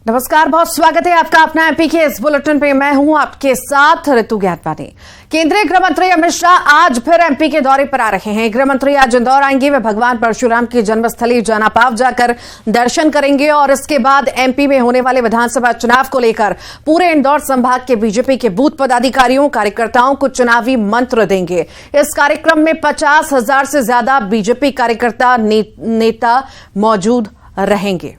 नमस्कार, बहुत स्वागत है आपका अपना एमपी के इस बुलेटिन पे। मैं हूं आपके साथ ऋतु ज्ञातवानी। केंद्रीय गृह मंत्री अमित शाह आज फिर एमपी के दौरे पर आ रहे हैं। गृह मंत्री आज इंदौर आएंगे। वे भगवान परशुराम की जन्मस्थली जानापाव जाकर दर्शन करेंगे और इसके बाद एमपी में होने वाले विधानसभा चुनाव को लेकर पूरे इंदौर संभाग के बीजेपी के बूथ पदाधिकारियों कार्यकर्ताओं को चुनावी मंत्र देंगे। इस कार्यक्रम में 50,000 से ज्यादा बीजेपी कार्यकर्ता नेता मौजूद रहेंगे।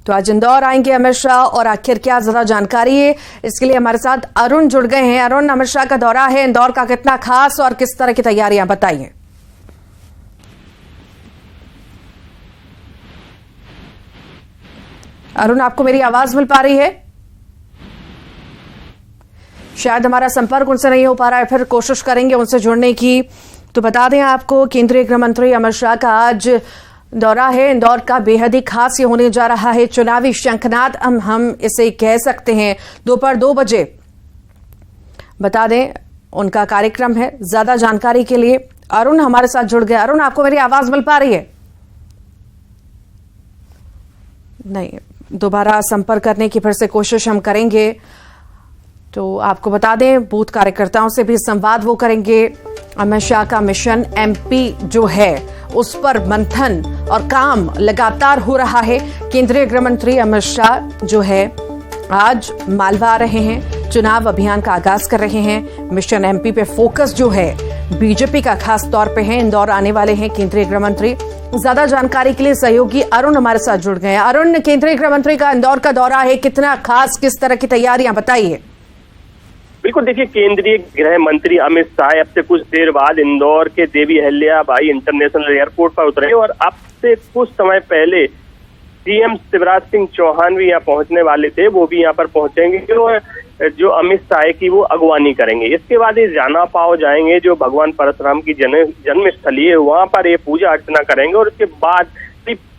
तो आज इंदौर आएंगे अमित शाह और आखिर क्या ज्यादा जानकारी है, इसके लिए हमारे साथ अरुण जुड़ गए हैं। अरुण, अमित शाह का दौरा है, इंदौर का कितना खास और किस तरह की तैयारियां, बताइए। अरुण, आपको मेरी आवाज मिल पा रही है? शायद हमारा संपर्क उनसे नहीं हो पा रहा है, फिर कोशिश करेंगे उनसे जुड़ने की। तो बता दें आपको, केंद्रीय गृह मंत्री अमित शाह का आज दौरा है। इंदौर का बेहद ही खास ये होने जा रहा है। चुनावी शंखनाद हम इसे कह सकते हैं। दोपहर 2 बजे बता दें उनका कार्यक्रम है। ज्यादा जानकारी के लिए अरुण हमारे साथ जुड़ गए। अरुण, आपको मेरी आवाज मिल पा रही है? नहीं, दोबारा संपर्क करने की फिर से कोशिश हम करेंगे। तो आपको बता दें, बूथ कार्यकर्ताओं से भी संवाद वो करेंगे। अमित शाह का मिशन एमपी जो है उस पर मंथन और काम लगातार हो रहा है। केंद्रीय गृह मंत्री अमित शाह जो है आज मालवा आ रहे हैं, चुनाव अभियान का आगाज कर रहे हैं। मिशन एमपी पे फोकस जो है बीजेपी का खास तौर पे है। इंदौर आने वाले हैं केंद्रीय गृह मंत्री। ज्यादा जानकारी के लिए सहयोगी अरुण हमारे साथ जुड़ गए हैं। अरुण, केंद्रीय गृह मंत्री का इंदौर का दौरा है, कितना खास, किस तरह की तैयारियां, बताइए। बिल्कुल, देखिए, केंद्रीय गृह मंत्री अमित शाह अब से कुछ देर बाद इंदौर के देवी अहिल्याबाई इंटरनेशनल एयरपोर्ट पर उतरे और अब से कुछ समय पहले सीएम शिवराज सिंह चौहान भी यहाँ पहुंचने वाले थे। वो भी यहाँ पर पहुंचेंगे और जो अमित शाह की वो अगवानी करेंगे। इसके बाद ये जानापाव जाएंगे, जो भगवान परशुराम की जन्मस्थली है, वहां पर ये पूजा अर्चना करेंगे और उसके बाद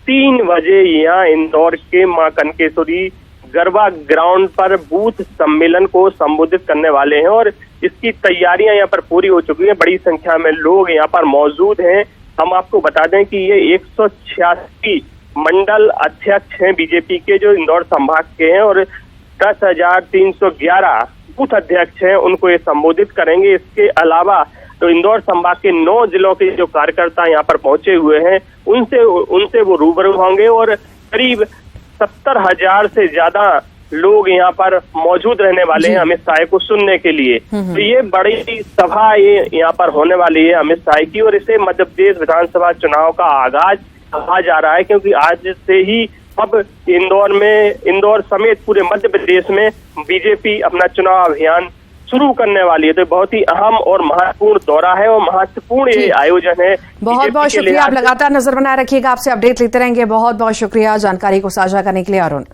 3 बजे यहाँ इंदौर के मां कनकेश्वरी गरबा ग्राउंड पर बूथ सम्मेलन को संबोधित करने वाले हैं और इसकी तैयारियां यहाँ पर पूरी हो चुकी हैं। बड़ी संख्या में लोग यहाँ पर मौजूद हैं। हम आपको बता दें कि ये 186 मंडल अध्यक्ष हैं बीजेपी के, जो इंदौर संभाग के हैं, और 10,311 बूथ अध्यक्ष हैं, उनको ये संबोधित करेंगे। इसके अलावा तो इंदौर संभाग के 9 जिलों के जो कार्यकर्ता यहाँ पर पहुंचे हुए हैं, उनसे वो रूबरू होंगे और करीब 70,000 से ज्यादा लोग यहाँ पर मौजूद रहने वाले हैं अमित शाह को सुनने के लिए। तो ये बड़ी सभा ये यहाँ पर होने वाली है अमित शाह की, और इसे मध्य प्रदेश विधानसभा चुनाव का आगाज कहा जा रहा है, क्योंकि आज से ही अब इंदौर समेत पूरे मध्य प्रदेश में बीजेपी अपना चुनाव अभियान शुरू करने वाली है। तो बहुत ही अहम और महत्वपूर्ण दौरा है और महत्वपूर्ण ये आयोजन है। बहुत बहुत शुक्रिया। आप लगातार नजर बनाए रखिएगा, आपसे अपडेट लेते रहेंगे। बहुत बहुत शुक्रिया जानकारी को साझा करने के लिए अरुण।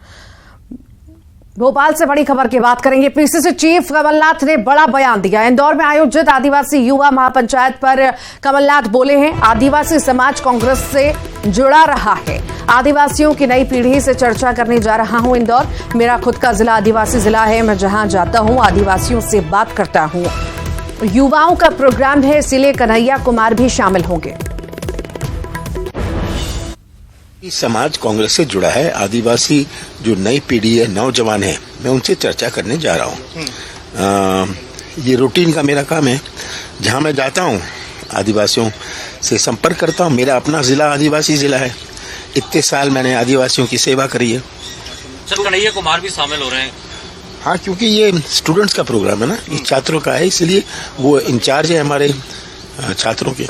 भोपाल से बड़ी खबर की बात करेंगे। पीसीसी चीफ कमलनाथ ने बड़ा बयान दिया। इंदौर में आयोजित आदिवासी युवा महापंचायत पर कमलनाथ बोले हैं, आदिवासी समाज कांग्रेस से जुड़ा रहा है। आदिवासियों की नई पीढ़ी से चर्चा करने जा रहा हूं इंदौर। मेरा खुद का जिला आदिवासी जिला है। मैं जहां जाता हूं आदिवासियों से बात करता हूं। युवाओं का प्रोग्राम है, इसीलिए कन्हैया कुमार भी शामिल होंगे। समाज कांग्रेस से जुड़ा है। आदिवासी जो नई पीढ़ी है, नौजवान है, मैं उनसे चर्चा करने जा रहा हूँ। ये रूटीन का मेरा काम है। जहाँ मैं जाता हूँ आदिवासियों से संपर्क करता हूँ। मेरा अपना जिला आदिवासी जिला है। इतने साल मैंने आदिवासियों की सेवा करी है। सर, कन्हैया कुमार भी शामिल हो रहे हैं? हाँ, क्योंकि ये स्टूडेंट्स का प्रोग्राम है ना, ये छात्रों का है, इसलिए वो इंचार्ज है हमारे छात्रों के।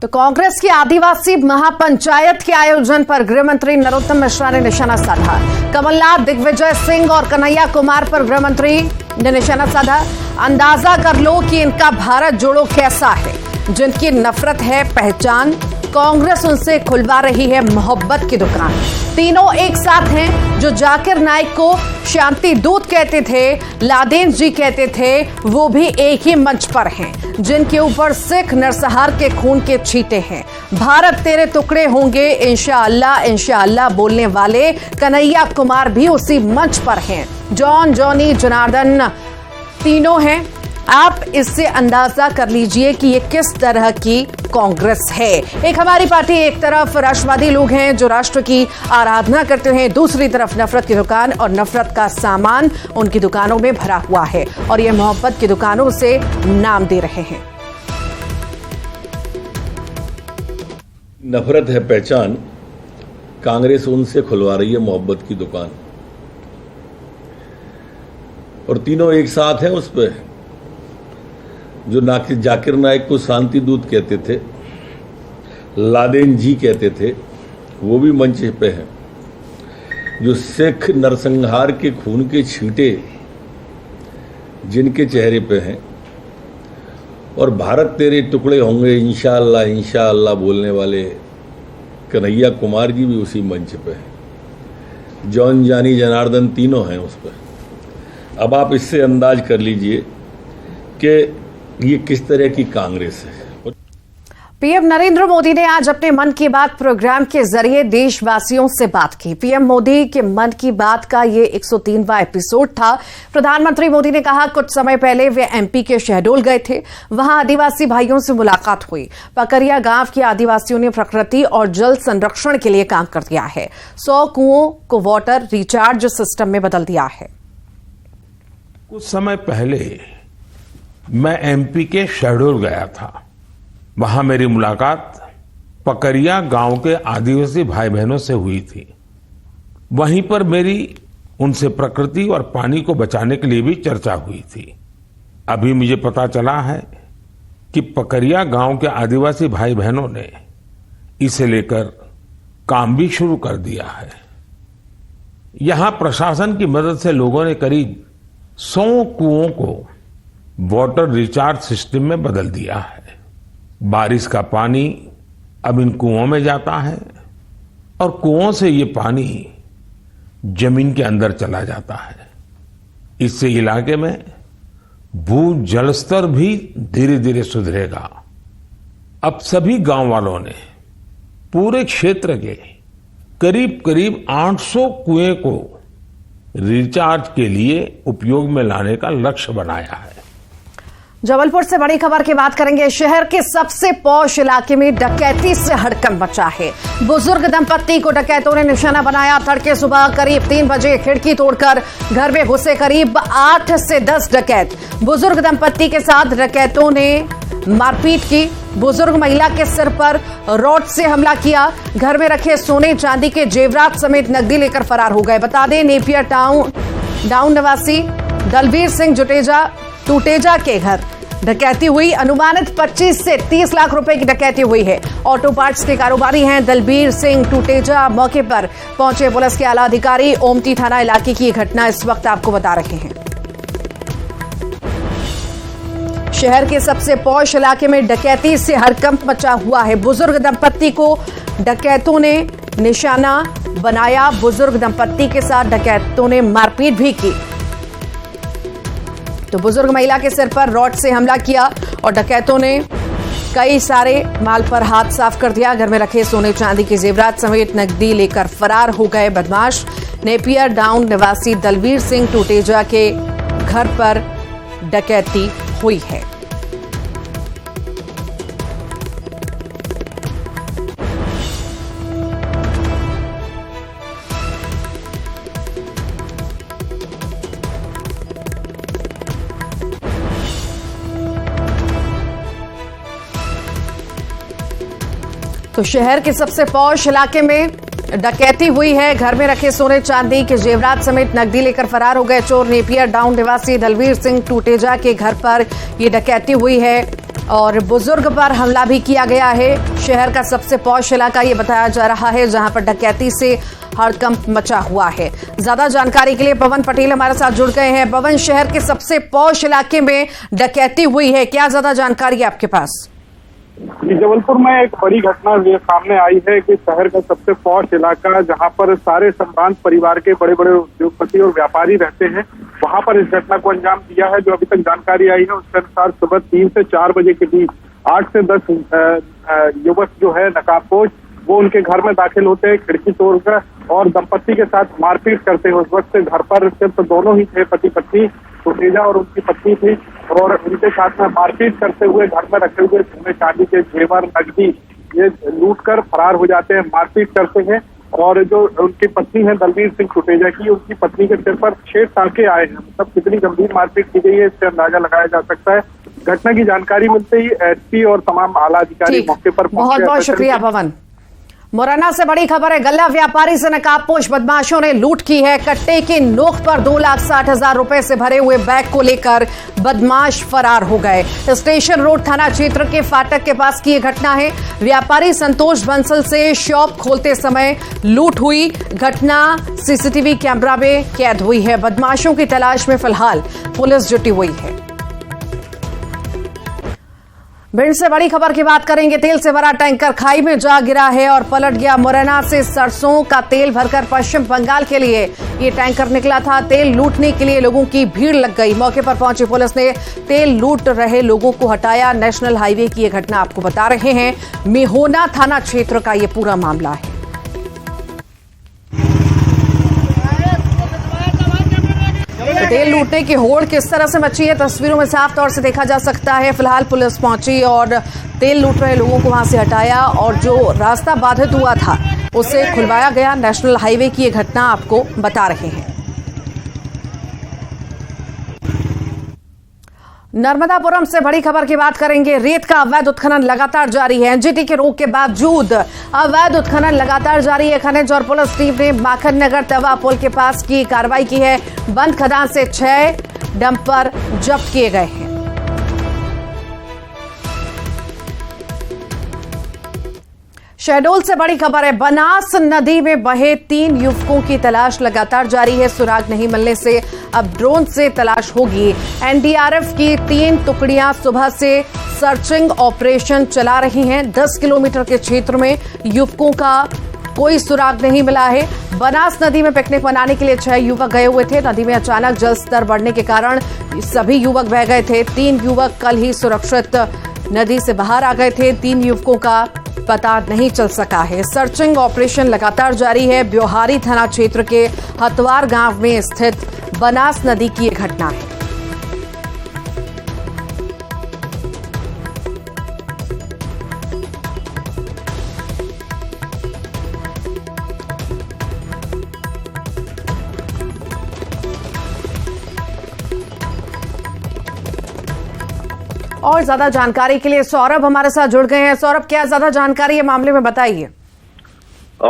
तो कांग्रेस की आदिवासी महापंचायत के आयोजन पर गृह मंत्री नरोत्तम मिश्रा ने निशाना साधा। कमलनाथ, दिग्विजय सिंह और कन्हैया कुमार पर गृह मंत्री ने निशाना साधा। अंदाजा कर लो कि इनका भारत जोड़ो कैसा है। जिनकी नफरत है पहचान, कांग्रेस उनसे खुलवा रही है मोहब्बत की दुकान। तीनों एक साथ हैं। जो जाकिर नाइक को शांति दूत कहते थे, लादेन जी कहते थे, वो भी एक ही मंच पर हैं। जिनके ऊपर सिख नरसंहार के खून के छींटे हैं। भारत तेरे टुकड़े होंगे इंशाअल्लाह इंशाअल्लाह बोलने वाले कन्हैया कुमार भी उसी मंच पर हैं। जॉन, जॉनी, जनार्दन तीनों हैं। आप इससे अंदाजा कर लीजिए कि ये किस तरह की कांग्रेस है। एक हमारी पार्टी, एक तरफ राष्ट्रवादी लोग हैं जो राष्ट्र की आराधना करते हैं, दूसरी तरफ नफरत की दुकान और नफरत का सामान उनकी दुकानों में भरा हुआ है और ये मोहब्बत की दुकानों से नाम दे रहे हैं। नफरत है पहचान, कांग्रेस उनसे खुलवा रही है मोहब्बत की दुकान, और तीनों एक साथ हैं उस पे। जो जाकिर नाइक को शांति दूत कहते थे, लादेन जी कहते थे, वो भी मंच पे हैं। जो सिख नरसंहार के खून के छींटे जिनके चेहरे पे हैं, और भारत तेरे टुकड़े होंगे इंशाअल्लाह इंशाअल्लाह बोलने वाले कन्हैया कुमार जी भी उसी मंच पे हैं। जॉन जानी जनार्दन तीनों हैं उस पर। अब आप इससे अंदाज कर लीजिए कि ये किस तरह की कांग्रेस है। पीएम नरेंद्र मोदी ने आज अपने मन की बात प्रोग्राम के जरिए देशवासियों से बात की। पीएम मोदी के मन की बात का ये 103वां एपिसोड था। प्रधानमंत्री मोदी ने कहा कुछ समय पहले वे एमपी के शहडोल गए थे, वहां आदिवासी भाइयों से मुलाकात हुई। पकरिया गांव के आदिवासियों ने प्रकृति और जल संरक्षण के लिए काम कर दिया है। 100 कुओं को वाटर रिचार्ज सिस्टम में बदल दिया है। कुछ समय पहले मैं एमपी के शहडोल गया था। वहां मेरी मुलाकात पकरिया गांव के आदिवासी भाई बहनों से हुई थी। वहीं पर मेरी उनसे प्रकृति और पानी को बचाने के लिए भी चर्चा हुई थी। अभी मुझे पता चला है कि पकरिया गांव के आदिवासी भाई बहनों ने इसे लेकर काम भी शुरू कर दिया है। यहां प्रशासन की मदद से लोगों ने करीब 100 कुओं को वाटर रिचार्ज सिस्टम में बदल दिया है। बारिश का पानी अब इन कुओं में जाता है और कुओं से ये पानी जमीन के अंदर चला जाता है। इससे इलाके में भू जल स्तर भी धीरे धीरे सुधरेगा। अब सभी गांव वालों ने पूरे क्षेत्र के करीब करीब 800 कुएं को रिचार्ज के लिए उपयोग में लाने का लक्ष्य बनाया है। जबलपुर से बड़ी खबर की बात करेंगे। शहर के सबसे पॉश इलाके में डकैती से हड़कंप मचा है। बुजुर्ग दंपत्ति को डकैतों ने निशाना बनाया। तड़के सुबह करीब 3 बजे खिड़की तोड़कर घर में घुसे करीब 8 से 10 डकैत। बुजुर्ग दंपत्ति के साथ डकैतों ने मारपीट की। बुजुर्ग महिला के सिर पर रॉड से हमला किया। घर में रखे सोने चांदी के जेवरात समेत नकदी लेकर फरार हो गए। बता दें, नेपियर टाउन निवासी दलबीर सिंह टूटेजा के घर डकैती हुई। अनुमानित 25 से 30 लाख रुपए की डकैती हुई है। ऑटो पार्ट्स के कारोबारी हैं दलबीर सिंह टूटेजा। मौके पर पहुंचे पुलिस के आला अधिकारी ओमती थाना इलाके की घटना इस वक्त आपको बता रहे हैं। शहर के सबसे पॉश इलाके में डकैती से हड़कंप मचा हुआ है। बुजुर्ग दंपत्ति को डकैतों ने निशाना बनाया। बुजुर्ग दंपत्ति के साथ डकैतों ने मारपीट भी की। तो बुजुर्ग महिला के सिर पर रॉड से हमला किया और डकैतों ने कई सारे माल पर हाथ साफ कर दिया। घर में रखे सोने चांदी के जेवरात समेत नकदी लेकर फरार हो गए बदमाश। नेपियर टाउन निवासी दलबीर सिंह टूटेजा के घर पर डकैती हुई है। तो शहर के सबसे पॉश इलाके में डकैती हुई है। घर में रखे सोने चांदी के जेवरात समेत नकदी लेकर फरार हो गए चोर। नेपियर टाउन निवासी दलबीर सिंह टूटेजा के घर पर यह डकैती हुई है और बुजुर्ग पर हमला भी किया गया है। शहर का सबसे पॉश इलाका ये बताया जा रहा है जहां पर डकैती से हड़कंप मचा हुआ है। ज्यादा जानकारी के लिए पवन पटेल हमारे साथ जुड़ गए हैं। पवन, शहर के सबसे पॉश इलाके में डकैती हुई है, क्या ज्यादा जानकारी है आपके पास? जबलपुर में एक बड़ी घटना सामने आई है कि शहर का सबसे पॉश इलाका जहां पर सारे संभ्रांत परिवार के बड़े बड़े उद्योगपति और व्यापारी रहते हैं, वहां पर इस घटना को अंजाम दिया है। जो अभी तक जानकारी आई है उसके अनुसार सुबह 3 से 4 बजे के बीच 8 से 10 युवक जो है नकाबपोश वो उनके घर में दाखिल होते हैं, खिड़की तोड़कर और दंपत्ति के साथ मारपीट करते हैं। उस वक्त घर पर सिर्फ दोनों ही थे, पति पत्नी, सुटेजा और उनकी पत्नी थी और उनके साथ में मारपीट करते हुए घर में रखे हुए सोने चांदी के जेवर नकदी ये लूट कर फरार हो जाते हैं, मारपीट करते हैं। और जो उनकी पत्नी है दलवीर सिंह सुटेजा की, उनकी पत्नी के सिर पर 6 टांके आए हैं। मतलब कितनी गंभीर मारपीट की गई है इससे अंदाजा लगाया जा सकता है। घटना की जानकारी मिलते ही एसपी और तमाम आला अधिकारी मौके पर पहुंचे। बहुत बहुत शुक्रिया पवन। मुरैना से बड़ी खबर है, गल्ला व्यापारी से नकाबपोश बदमाशों ने लूट की है। कट्टे की नोक पर 2,60,000 रुपए से भरे हुए बैग को लेकर बदमाश फरार हो गए। स्टेशन रोड थाना क्षेत्र के फाटक के पास की यह घटना है। व्यापारी संतोष बंसल से शॉप खोलते समय लूट हुई। घटना सीसीटीवी कैमरा में कैद हुई है। बदमाशों की तलाश में फिलहाल पुलिस जुटी हुई है। भिंड से बड़ी खबर की बात करेंगे। तेल से भरा टैंकर खाई में जा गिरा है और पलट गया। मुरैना से सरसों का तेल भरकर पश्चिम बंगाल के लिए ये टैंकर निकला था। तेल लूटने के लिए लोगों की भीड़ लग गई। मौके पर पहुंची पुलिस ने तेल लूट रहे लोगों को हटाया। नेशनल हाईवे की ये घटना आपको बता रहे हैं। मेहोना थाना क्षेत्र का ये पूरा मामला है। तो तेल लूटने की होड़ किस तरह से मची है, तस्वीरों में साफ तौर से देखा जा सकता है। फिलहाल पुलिस पहुंची और तेल लूट रहे लोगों को वहां से हटाया और जो रास्ता बाधित हुआ था उसे खुलवाया गया। नेशनल हाईवे की ये घटना आपको बता रहे हैं। नर्मदापुरम से बड़ी खबर की बात करेंगे। रेत का अवैध उत्खनन लगातार जारी है। एनजीटी के रोक के बावजूद अवैध उत्खनन लगातार जारी है। खनिज और पुलिस टीम ने माखन नगर तवा पुल के पास की कार्रवाई की है। बंद खदान से 6 डंपर जब्त किए गए हैं। शहडोल से बड़ी खबर है। बनास नदी में बहे 3 युवकों की तलाश लगातार जारी है। सुराग नहीं मिलने से अब ड्रोन से तलाश होगी। एनडीआरएफ की 3 टुकड़ियां सुबह से सर्चिंग ऑपरेशन चला रही हैं। 10 किलोमीटर के क्षेत्र में युवकों का कोई सुराग नहीं मिला है। बनास नदी में पिकनिक मनाने के लिए 6 युवक गए हुए थे। नदी में अचानक जल स्तर बढ़ने के कारण सभी युवक बह गए थे। 3 युवक कल ही सुरक्षित नदी से बाहर आ गए थे। 3 युवकों का पता नहीं चल सका है। सर्चिंग ऑपरेशन लगातार जारी है। ब्योहारी थाना क्षेत्र के हतवार गांव में स्थित बनास नदी की यह घटना है। और ज्यादा जानकारी के लिए सौरभ हमारे साथ जुड़ गए हैं। सौरभ, क्या ज्यादा जानकारी है मामले में, बताइए।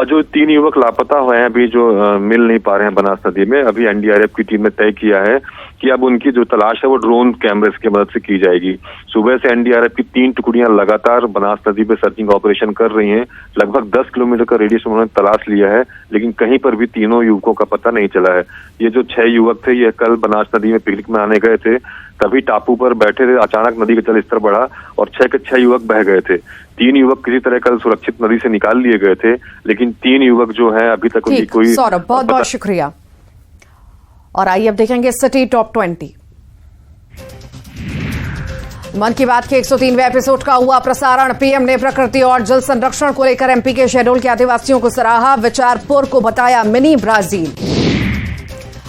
जो 3 युवक लापता हुए हैं अभी, जो मिल नहीं पा रहे हैं बनास नदी में, अभी एनडीआरएफ की टीम ने तय किया है कि अब उनकी जो तलाश है वो ड्रोन कैमरे की मदद से की जाएगी। सुबह से एनडीआरएफ की 3 टुकड़ियां लगातार बनास नदी पे सर्चिंग ऑपरेशन कर रही हैं। लगभग 10 किलोमीटर का रेडियस में उन्होंने तलाश लिया है, लेकिन कहीं पर भी तीनों युवकों का पता नहीं चला है। ये जो 6 युवक थे, ये कल बनास नदी में पिकनिक मनाने गए थे, तभी टापू पर बैठे थे, अचानक नदी का जल स्तर बढ़ा और 6 के 6 युवक बह गए थे। 3 युवक किसी तरह कल सुरक्षित नदी से निकाल लिए गए थे, लेकिन 3 युवक जो है अभी तक उनकी कोई। सौरभ, बहुत बहुत शुक्रिया। और आइए अब देखेंगे सिटी टॉप 20। मन की बात के 103वें एपिसोड का हुआ प्रसारण। पीएम ने प्रकृति और जल संरक्षण को लेकर एमपी के शहडोल के आदिवासियों को सराहा। विचारपुर को बताया मिनी ब्राजील।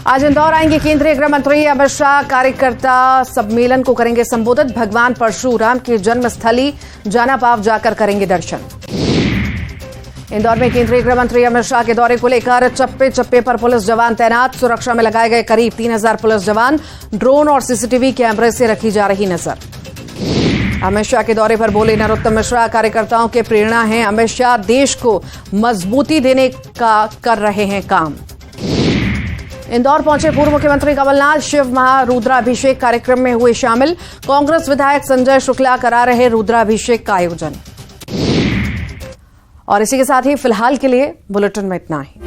आज इंदौर आएंगे केंद्रीय गृह मंत्री अमित शाह। कार्यकर्ता सम्मेलन को करेंगे संबोधित। भगवान परशुराम की जन्मस्थली जानापाव जाकर करेंगे दर्शन। इंदौर में केंद्रीय गृह मंत्री अमित शाह के दौरे को लेकर चप्पे चप्पे पर पुलिस जवान तैनात। सुरक्षा में लगाए गए करीब 3000 पुलिस जवान। ड्रोन और सीसीटीवी कैमरे से रखी जा रही नजर। अमित शाह के दौरे पर बोले नरोत्तम मिश्रा, कार्यकर्ताओं के प्रेरणा हैं। अमित शाह देश को मजबूती देने का कर रहे हैं काम। इंदौर पहुंचे पूर्व मुख्यमंत्री कमलनाथ। शिव महारुद्राभिषेक कार्यक्रम में हुए शामिल। कांग्रेस विधायक संजय शुक्ला करा रहे रुद्राभिषेक का आयोजन। और इसी के साथ ही फिलहाल के लिए बुलेटिन में इतना ही।